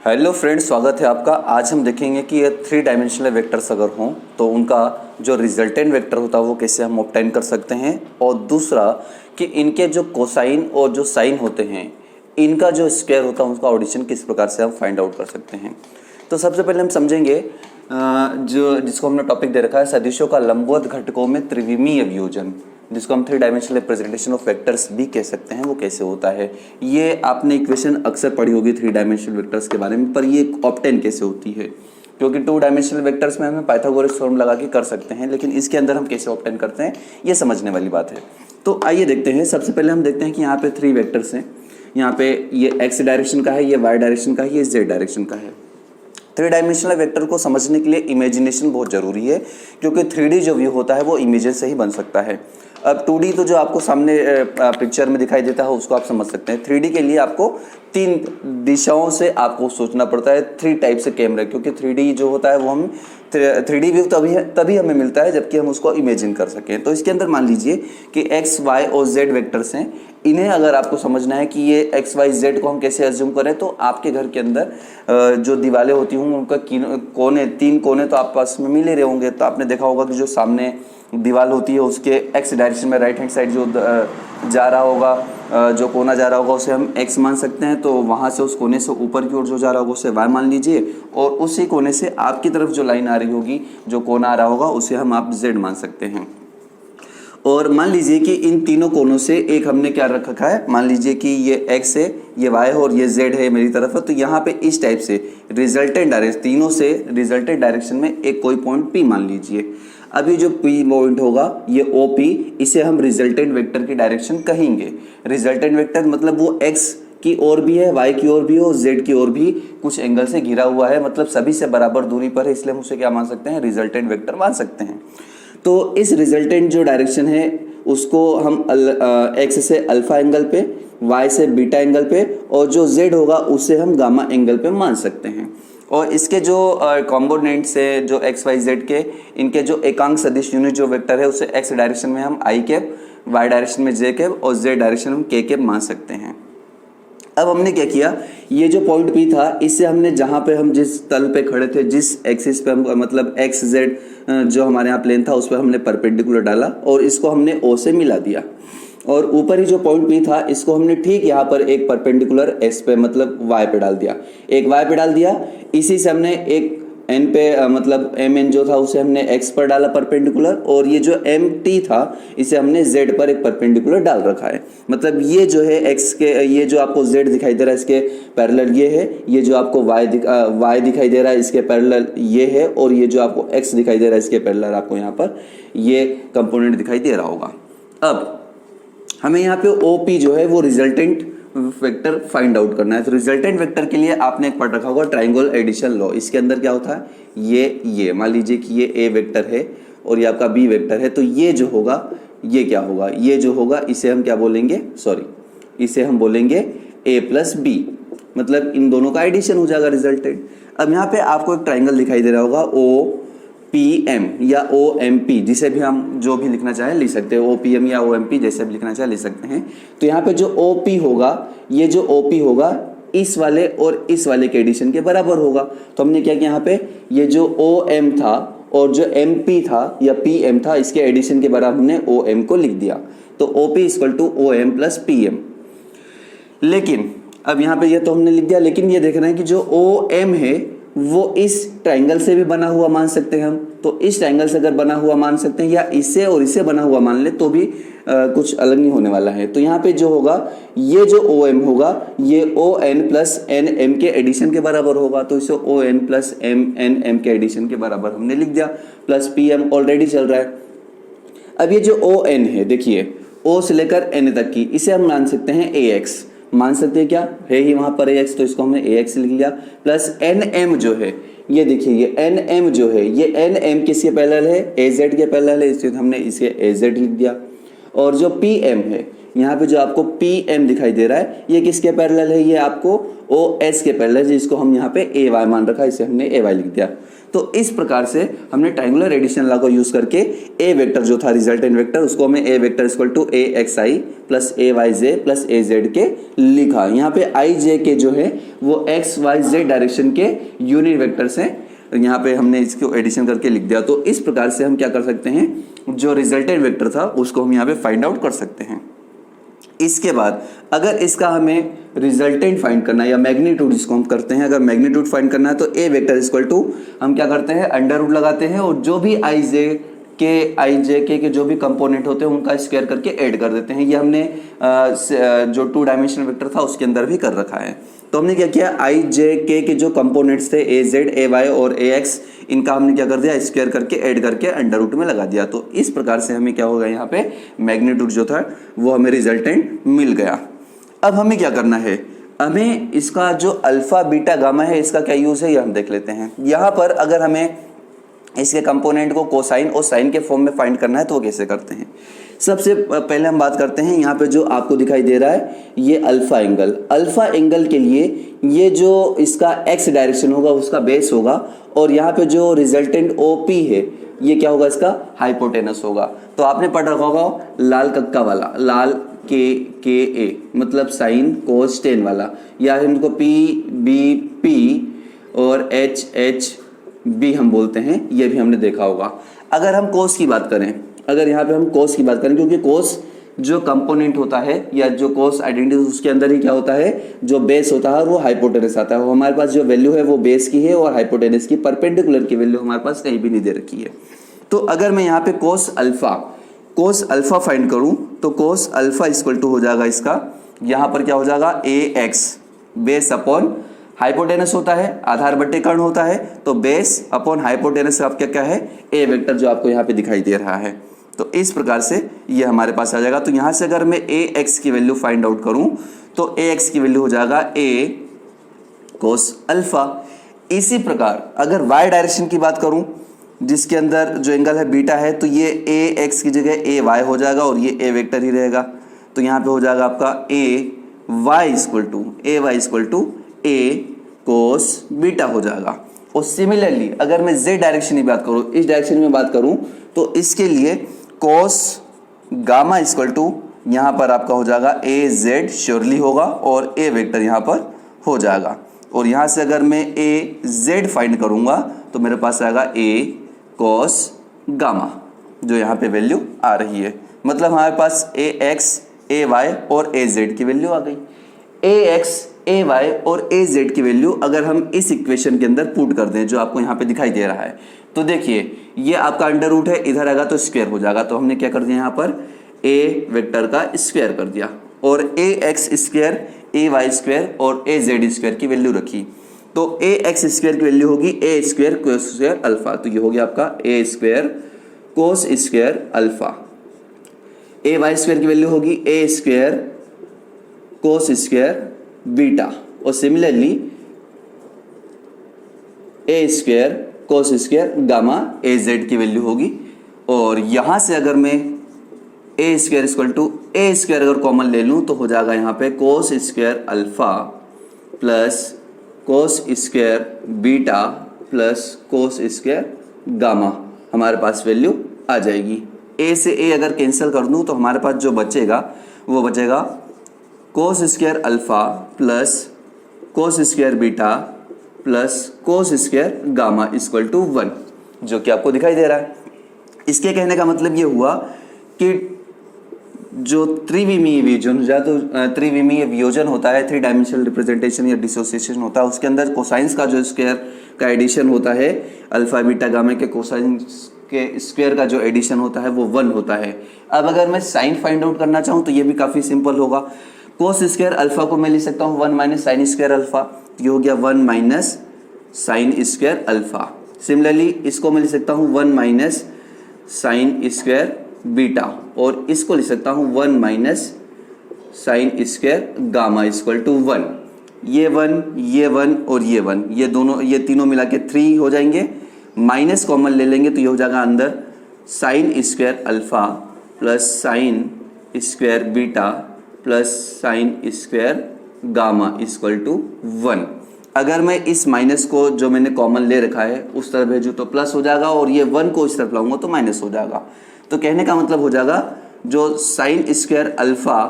Hello friends, स्वागत है आपका। आज हम देखेंगे कि ये थ्री डायमेंशनल वेक्टर्स अगर हों तो उनका जो रिजल्टेंट वेक्टर होता है वो कैसे हम ऑब्टेन कर सकते हैं, और दूसरा कि इनके जो कोसाइन और जो साइन होते हैं इनका जो स्क्वायर होता है उसका ऑडिशन किस प्रकार से हम फाइंड आउट कर सकते हैं। तो सबसे पहले हम समझेंगे जो जिसको हमने टॉपिक दे रखा है सदिशों का लंबवत घटकों में त्रिविमीय वियोजन, जिसको हम three dimensional representation of vectors भी कह सकते हैं, वो कैसे होता है। ये आपने इक्वेशन अक्सर पढ़ी होगी थ्री डायमेंशनल वेक्टर्स के बारे में, पर ये ऑब्टेन कैसे होती है, क्योंकि टू डायमेंशनल वेक्टर्स में हमें पाइथागोरस थ्योरम लगा के कर सकते हैं, लेकिन इसके अंदर हम कैसे ऑब्टेन करते हैं ये समझने वाली बात है। तो आइए देखते हैं। सबसे पहले हम देखते हैं कि यहाँ पे थ्री वेक्टर्स हैं। यहाँ पे ये एक्स डायरेक्शन का है, ये वाई डायरेक्शन का है, ये जेड डायरेक्शन का है। थ्री डायमेंशनल वेक्टर को समझने के लिए इमेजिनेशन बहुत ज़रूरी है, क्योंकि 3D जो व्यू होता है वो इमेजेस से ही बन सकता है। अब 2D तो जो आपको सामने पिक्चर में दिखाई देता है उसको आप समझ सकते हैं। 3D के लिए आपको तीन दिशाओं से आपको सोचना पड़ता है, थ्री टाइप से कैमरा, क्योंकि 3D जो होता है वो हम 3D व्यू तभी हमें मिलता है जबकि हम उसको इमेजिन कर सकें। तो इसके अंदर मान लीजिए कि एक्स वाई और जेड वेक्टर्स हैं। इन्हें अगर आपको समझना है कि ये एक्स वाई जेड को हम कैसे एज्यूम करें, तो आपके घर के अंदर जो दीवारें होती होंगी उनका कोने, तीन कोने तो आपस में मिल ही रहे होंगे। तो आपने देखा होगा कि जो सामने दीवार होती है उसके एक्स डायरेक्शन में राइट हैंड साइड जो जा रहा होगा, जो कोना जा रहा होगा उसे हम एक्स मान सकते हैं। तो वहाँ से उस कोने से ऊपर की ओर जो जा रहा होगा उसे वाई मान लीजिए, और उसी कोने से आपकी तरफ जो लाइन आ रही होगी, जो कोना आ रहा होगा, उसे हम आप जेड मान सकते हैं। और मान लीजिए कि इन तीनों कोनों से एक हमने क्या रख रखा है, मान लीजिए कि ये x है, ये y है और ये z है मेरी तरफ है। तो यहाँ पे इस टाइप से रिजल्टेंट डायरेक्शन, तीनों से रिजल्टेंट डायरेक्शन में एक कोई पॉइंट P मान लीजिए। अभी जो P पॉइंट होगा ये OP, इसे हम रिजल्टेंट वेक्टर की डायरेक्शन कहेंगे। रिजल्टेंट वेक्टर मतलब वो x की ओर भी है, y की ओर भी है और z की ओर भी कुछ एंगल से घिरा हुआ है, मतलब सभी से बराबर दूरी पर है, इसलिए हम उसे क्या मान सकते हैं, रिजल्टेंट वेक्टर मान सकते हैं। तो इस रिजल्टेंट जो डायरेक्शन है उसको हम एक्स से अल्फा एंगल पे, वाई से बीटा एंगल पे, और जो जेड होगा उसे हम गामा एंगल पे मान सकते हैं। और इसके जो कॉम्पोनेंट्स है, जो एक्स वाई जेड के, इनके जो एकांक सदिश यूनिट जो वेक्टर है उसे एक्स डायरेक्शन में हम आई कैप, वाई डायरेक्शन में जे कैप और जेड डायरेक्शन में हम के कैप मान सकते हैं। अब हमने क्या किया, ये जो पॉइंट P था इससे हमने जहाँ पे हम जिस तल पे खड़े थे, जिस एक्सिस पे हम मतलब एक्स जेड जो हमारे यहाँ प्लेन था उस पर हमने परपेंडिकुलर डाला और इसको हमने O से मिला दिया। और ऊपर ही जो पॉइंट P था इसको हमने ठीक यहाँ पर एक परपेंडिकुलर S पे मतलब Y पे डाल दिया, एक Y पे डाल दिया। इसी से हमने एक n पे मतलब mn जो था उसे हमने x पर डाला परपेंडिकुलर, और ये जो mt था इसे हमने z पर एक परपेंडिकुलर डाल रखा है। मतलब ये जो है x के, ये जो आपको z दिखाई दे रहा है इसके पैरेलल ये है, ये जो आपको y दिखाई दे रहा है इसके पैरेलल ये है, और ये जो आपको x दिखाई दे रहा है इसके पैरेलल आपको यहाँ पर ये कंपोनेंट दिखाई दे रहा होगा। अब हमें यहाँ पे OP जो है वो रिजल्टेंट वेक्टर फाइंड आउट करना है। तो रिजल्टेंट वेक्टर के लिए आपने एक पढ़ रखा होगा ट्रायंगल एडिशन लॉ। इसके अंदर क्या होता है, ये मान लीजिए कि ये A वेक्टर है और ये आपका B वेक्टर है, तो ये जो होगा ये क्या होगा, ये जो होगा इसे हम क्या बोलेंगे, इसे हम बोलेंगे A प्लस B, मतलब इन दोनों का एडिशन हो जाएगा रिजल्टेंट। अब यहाँ पे आपको एक ट्राइंगल दिखाई दे रहा होगा OPM या OMP, जिसे भी हम जो भी लिखना चाहें लिख सकते हैं, OPM या OMP जैसे भी लिखना चाहे लिख सकते हैं। तो यहाँ पे जो OP होगा, ये जो OP होगा इस वाले और इस वाले के एडिशन के बराबर होगा। तो हमने क्या किया, यहाँ पे ये जो OM था और जो MP था या PM था इसके एडिशन के बराबर हमने OM को लिख दिया। तो OP equal to OM plus PM। लेकिन अब यहाँ पे ये तो हमने लिख दिया, लेकिन ये देख रहे हैं कि जो OM है वो इस ट्रायंगल से भी बना हुआ मान सकते हैं हम। तो इस ट्रायंगल से अगर बना हुआ मान सकते हैं या इससे और इससे बना हुआ मान ले तो भी कुछ अलग नहीं होने वाला है। तो यहाँ पे जो होगा ये जो OM होगा ये ON प्लस NM के एडिशन के बराबर होगा। तो इसे ON प्लस NM के एडिशन के बराबर हमने लिख दिया, प्लस PM ऑलरेडी चल रहा है। अब ये जो ON है देखिए, O से लेकर N तक की, इसे हम मान सकते हैं AX, मान सकते हैं क्या है ही वहां पर AX, तो इसको हमने AX लिख लिया। प्लस NM जो है ये देखिए, ये NM जो है ये NM किसके पैरेलल है, AZ के पैरेलल है, इसलिए हमने इसे AZ लिख दिया। और जो पी एम है, यहाँ पे जो आपको पी एम दिखाई दे रहा है, ये किसके पैरेलल है? ये आपको ओ एस के पैरेलल है, जिसको हम यहाँ पे ए वाई मान रखा है, इसे हमने ए वाई लिख दिया। तो इस प्रकार से हमने ट्रायंगुलर एडिशन लॉ को यूज करके ए वेक्टर जो था रिजल्टेंट वेक्टर, उसको हमें A vector equal to A X I plus A Y J plus A Z के लिखा। यहाँ पे आई जे के जो है वो एक्स वाई जेड डायरेक्शन के यूनिट वेक्टर्स हैं, यहाँ पे हमने इसको एडिशन करके लिख दिया। तो इस प्रकार से हम क्या कर सकते हैं, जो रिजल्टेंट वेक्टर था उसको हम यहाँ पे फाइंड आउट कर सकते हैं। इसके बाद अगर इसका हमें रिजल्टेंट फाइंड करना है या मैग्नीट्यूड जिसको हम करते हैं, अगर मैग्नीट्यूड फाइंड करना है तो ए वेक्टर इक्वल टू हम क्या करते हैं, अंडर रूट लगाते हैं और जो भी आई जे के जो भी कंपोनेंट होते हैं उनका स्क्वायर करके ऐड कर देते हैं। ये हमने जो 2 डायमेंशनल वेक्टर था उसके अंदर भी कर रखा है। तो हमने क्या किया, आई जे के जो कंपोनेंट्स थे ए जेड ए वाई और ए एक्स, इनका हमने क्या कर दिया, स्क्वायर करके ऐड करके अंडर रूट में लगा दिया। तो इस प्रकार से हमें क्या होगा, यहाँ पे मैग्नीट्यूड जो था वो हमें रिजल्टेंट मिल गया। अब हमें क्या करना है, हमें इसका जो अल्फा बीटा गामा है इसका क्या यूज है ये हम देख लेते हैं। यहाँ पर अगर हमें इसके कंपोनेंट को कोसाइन और साइन के फॉर्म में फाइंड करना है तो वो कैसे करते हैं। सबसे पहले हम बात करते हैं, यहाँ पे जो आपको दिखाई दे रहा है ये अल्फा एंगल। अल्फा एंगल के लिए ये जो इसका एक्स डायरेक्शन होगा उसका बेस होगा, और यहाँ पे जो रिजल्टेंट ओपी है ये क्या होगा, इसका हाइपोटेनस होगा। तो आपने पढ़ रखा होगा लाल कक्का वाला, लाल के ए मतलब साइन कोस टेन वाला, या इनको पी बी पी और एच बी हम बोलते हैं, ये भी हमने देखा होगा। अगर हम कोस की बात करें, अगर यहाँ पे हम कोस की बात करें, क्योंकि कोस जो कंपोनेंट होता है या जो कोस आइडेंटिटी उसके अंदर ही क्या होता है, जो बेस होता है वो हाइपोटेनस आता है। हमारे पास जो वैल्यू है वो बेस की है और हाइपोटेनस की परपेंडिकुलर की वैल्यू हमारे पास कहीं भी नहीं दे रखी है। तो अगर मैं यहाँ पे कोस अल्फा फाइंड करूं तो कोस अल्फा इक्वल टू हो जाएगा इसका, यहाँ पर क्या हो जाएगा, ए एक्स बेस अपॉन हाइपोटेनस होता है, आधार बट्टे कर्ण होता है, तो बेस अपॉन हाइपोटेनस आपका क्या है, ए वेक्टर जो आपको यहाँ पे दिखाई दे रहा है। तो इस प्रकार से ये हमारे पास आ जाएगा। तो यहाँ से अगर मैं ए एक्स की वैल्यू फाइंड आउट करूं तो ए एक्स की वैल्यू हो जाएगा ए कोस अल्फा। इसी प्रकार अगर वाई डायरेक्शन की बात करूं जिसके अंदर जो एंगल है बीटा है, तो ये ए एक्स की जगह ए वाई हो जाएगा और ये ए वेक्टर ही रहेगा। तो यहाँ पे हो जाएगा आपका A Y equal to A cos beta हो जाएगा। और सिमिलरली अगर मैं z डायरेक्शन की बात करूं, इस डायरेक्शन में बात करूं, तो इसके लिए कोस गामा इक्वल टू यहाँ पर आपका हो जाएगा ए जेड श्योरली होगा और ए वेक्टर यहाँ पर हो जाएगा। और यहाँ से अगर मैं ए जेड फाइंड करूंगा तो मेरे पास आएगा ए कोस गामा, जो यहाँ पे वैल्यू आ रही है। मतलब हमारे पास ए एक्स ए वाई और ए जेड की वैल्यू आ गई। ए एक्स ए वाई और ए जेड की वैल्यू अगर हम इस इक्वेशन के अंदर पुट कर दें जो आपको यहाँ पे दिखाई दे रहा है, तो देखिए ये आपका अंडर रूट है, इधर आएगा तो स्क्वायर हो जाएगा। तो हमने क्या कर दिया, यहाँ पर ए वेक्टर का स्क्वायर कर दिया और ए एक्स स्क्वायर ए वाई स्क्वायर और ए जेड स्क्वायर की वैल्यू रखी। तो ए एक्स स्क्वायर की वैल्यू होगी ए स्क्वायर कोस स्क्वायर अल्फा। तो ये हो गया आपका ए स्क्वायर कोस स्क्वायर अल्फा। ए वाई स्क्वायर की वैल्यू होगी ए स्क्वायर कोस स्क्वायर बीटा। और सिमिलरली ए स्क्वायर कोस स्क्वायर गामा ए जेड की वैल्यू होगी। और यहां से अगर मैं ए square equal to A square अगर कॉमन ले लूं तो हो जाएगा यहाँ पे कोस square alpha plus cos square beta plus cos square gamma, हमारे पास वैल्यू आ जाएगी। ए से ए अगर कैंसिल कर दूं तो हमारे पास जो बचेगा वो बचेगा cos square alpha plus cos square beta plus cos square gamma equal to 1, जो कि आपको दिखाई दे रहा है। इसके कहने का मतलब ये हुआ कि जो त्रिविमीय वियोजन या तो त्रिविमीय वियोजन होता है, 3 डायमेंशनल रिप्रेजेंटेशन या डिसोसिएशन होता है, उसके अंदर कोसाइंस का जो स्क्वायर का एडिशन होता है, अल्फा बीटा गामा के कोसाइंस के स्क्वायर का जो एडिशन होता है वो 1 होता है। अब अगर मैं साइन फाइंड आउट करना चाहूँ तो ये भी काफ़ी सिंपल होगा। कोस स्क्वायर अल्फा को मैं लिख सकता हूँ 1 माइनस साइन स्क्वायर अल्फा, ये हो गया 1 minus sine square alpha. Similarly इसको मैं लिख सकता हूँ 1 माइनस साइन स्क्वायर बीटा, और इसको लिख सकता हूँ 1 minus sine square gamma equal to 1। ये 1 ये 1 और ये 1, ये दोनों ये तीनों मिला के 3 हो जाएंगे। माइनस कॉमन ले लेंगे तो ये हो जाएगा अंदर sine square alpha plus sine square beta plus sine square gamma equal to 1। अगर मैं इस माइनस को जो मैंने कॉमन ले रखा है उस तरफ भेजूँ तो प्लस हो जाएगा, और ये 1 को इस तरफ लाऊंगा तो माइनस हो जाएगा। तो कहने का मतलब हो जाएगा जो sign square alpha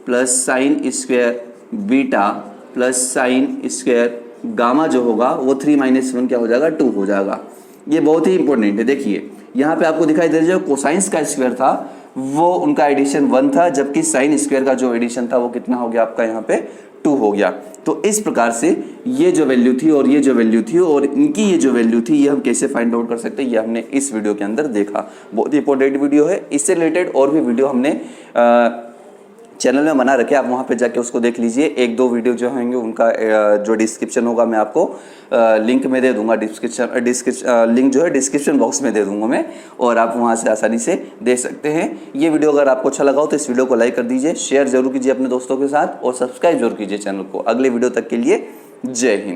plus sine square beta plus sine square gamma जो होगा वो 3 - 1 क्या हो जाएगा, 2 हो जाएगा। ये बहुत ही इंपॉर्टेंट है। देखिए यहाँ पे आपको दिखाई दे रहा है जो कोसाइंस का स्क्वायर था वो उनका एडिशन 1 था, जबकि साइन स्क्वायर का जो एडिशन था वो कितना हो गया आपका यहाँ पे 2 हो गया। तो इस प्रकार से ये जो वैल्यू थी और ये जो वैल्यू थी और इनकी ये जो वैल्यू थी ये हम कैसे फाइंड आउट कर सकते हैं, ये हमने इस वीडियो के अंदर देखा। बहुत ही इंपॉर्टेंट वीडियो है। इससे रिलेटेड और भी वीडियो हमने चैनल में बना रखे, आप वहाँ पे जाके उसको देख लीजिए। 1-2 वीडियो जो होंगे उनका जो डिस्क्रिप्शन होगा मैं आपको लिंक में दे दूंगा, लिंक जो है डिस्क्रिप्शन बॉक्स में दे दूंगा मैं, और आप वहाँ से आसानी से देख सकते हैं। ये वीडियो अगर आपको अच्छा लगा हो तो इस वीडियो को लाइक कर दीजिए, शेयर जरूर कीजिए अपने दोस्तों के साथ और सब्सक्राइब जरूर कीजिए चैनल को। अगले वीडियो तक के लिए जय हिंद।